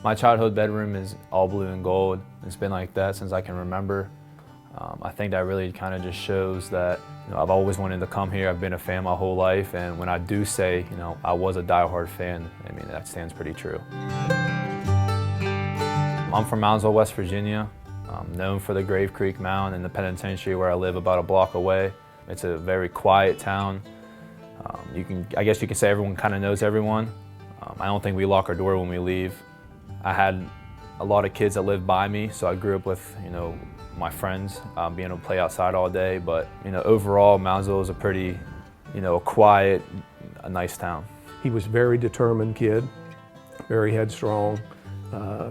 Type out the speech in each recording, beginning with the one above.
My childhood bedroom is all blue and gold. It's been like that since I can remember. I think that really kind of just shows that I've always wanted to come here. I've been a fan my whole life, and when I do say I was a diehard fan, I mean that stands pretty true. I'm from Moundsville, West Virginia. I'm known for the Grave Creek Mound and the penitentiary where I live about a block away. It's a very quiet town. I guess you could say everyone kind of knows everyone. I don't think we lock our door when we leave. I had a lot of kids that lived by me, so I grew up with my friends, being able to play outside all day. But overall, Moundsville is a pretty, a quiet, a nice town. He was a very determined kid, very headstrong.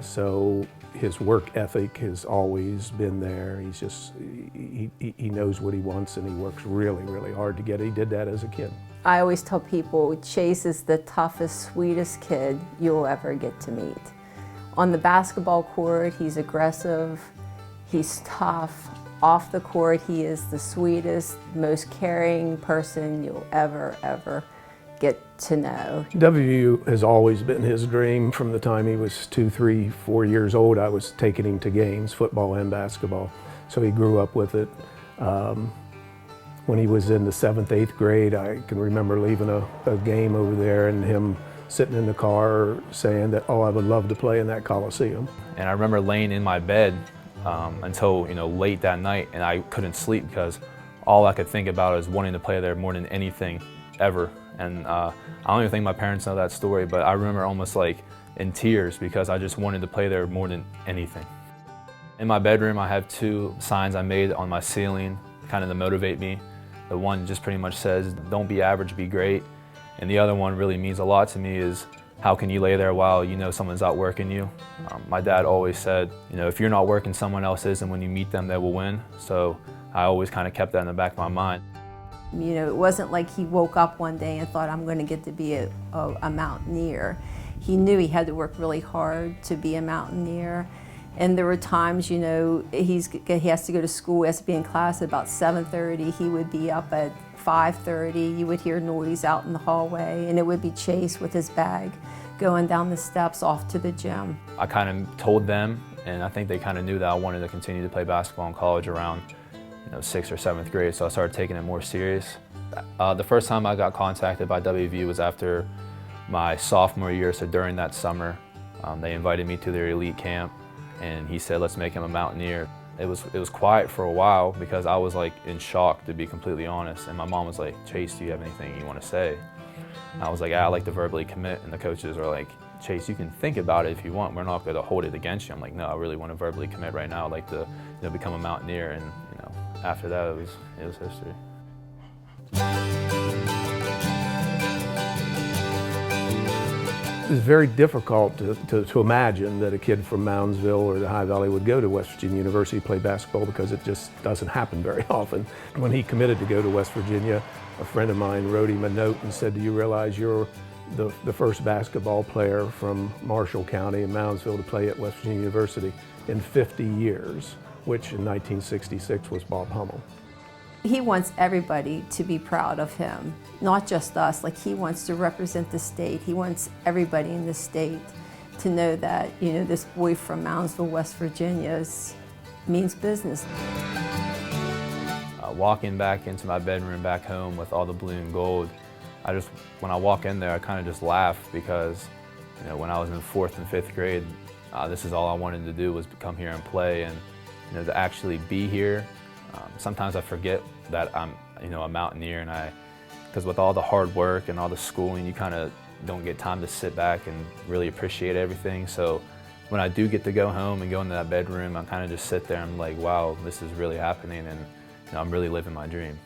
So his work ethic has always been there. He's just, he knows what he wants, and he works really, really hard to get it. He did that as a kid. I always tell people Chase is the toughest, sweetest kid you'll ever get to meet. On the basketball court, he's aggressive, he's tough. Off the court, he is the sweetest, most caring person you'll ever get to know. WVU has always been his dream. From the time he was 2, 3, 4 years old, I was taking him to games, football and basketball. So he grew up with it. When he was in the 7th, 8th grade, I can remember leaving a game over there and him sitting in the car saying that, oh, I would love to play in that Coliseum. And I remember laying in my bed until late that night, and I couldn't sleep because all I could think about is wanting to play there more than anything ever. And I don't even think my parents know that story, but I remember almost like in tears because I just wanted to play there more than anything. In my bedroom, I have 2 signs I made on my ceiling kind of to motivate me. The one just pretty much says, don't be average, be great. And the other one really means a lot to me is, how can you lay there while someone's outworking you? My dad always said, if you're not working, someone else is, and when you meet them, they will win. So I always kind of kept that in the back of my mind. It wasn't like he woke up one day and thought, I'm going to get to be a Mountaineer. He knew he had to work really hard to be a Mountaineer. And there were times, he has to go to school, he has to be in class at about 7:30. He would be up at 5:30. You would hear noise out in the hallway, and it would be Chase with his bag going down the steps off to the gym. I kind of told them, and I think they kind of knew that I wanted to continue to play basketball in college around 6th or 7th grade, so I started taking it more serious. The first time I got contacted by WVU was after my sophomore year, so during that summer. They invited me to their elite camp, and he said, let's make him a Mountaineer. It was quiet for a while because I was like in shock, to be completely honest. And my mom was like, Chase, do you have anything you want to say? And I was like, yeah, I like to verbally commit. And the coaches are like, Chase, you can think about it if you want. We're not going to hold it against you. I'm like, no, I really want to verbally commit right now. I'd like to become a Mountaineer. And after that, it was history. It's very difficult to imagine that a kid from Moundsville or the High Valley would go to West Virginia University to play basketball, because it just doesn't happen very often. When he committed to go to West Virginia, a friend of mine wrote him a note and said, do you realize you're the first basketball player from Marshall County and Moundsville to play at West Virginia University in 50 years, which in 1966 was Bob Hummel. He wants everybody to be proud of him, not just us. Like, he wants to represent the state. He wants everybody in the state to know that, this boy from Moundsville, West Virginia means business. Walking back into my bedroom back home with all the blue and gold, when I walk in there, I kind of just laugh because, when I was in 4th and 5th grade, this is all I wanted to do was come here and play, and to actually be here. Sometimes I forget that I'm, a Mountaineer, and because with all the hard work and all the schooling, you kind of don't get time to sit back and really appreciate everything. So when I do get to go home and go into that bedroom, I kind of just sit there and I'm like, wow, this is really happening, and I'm really living my dream.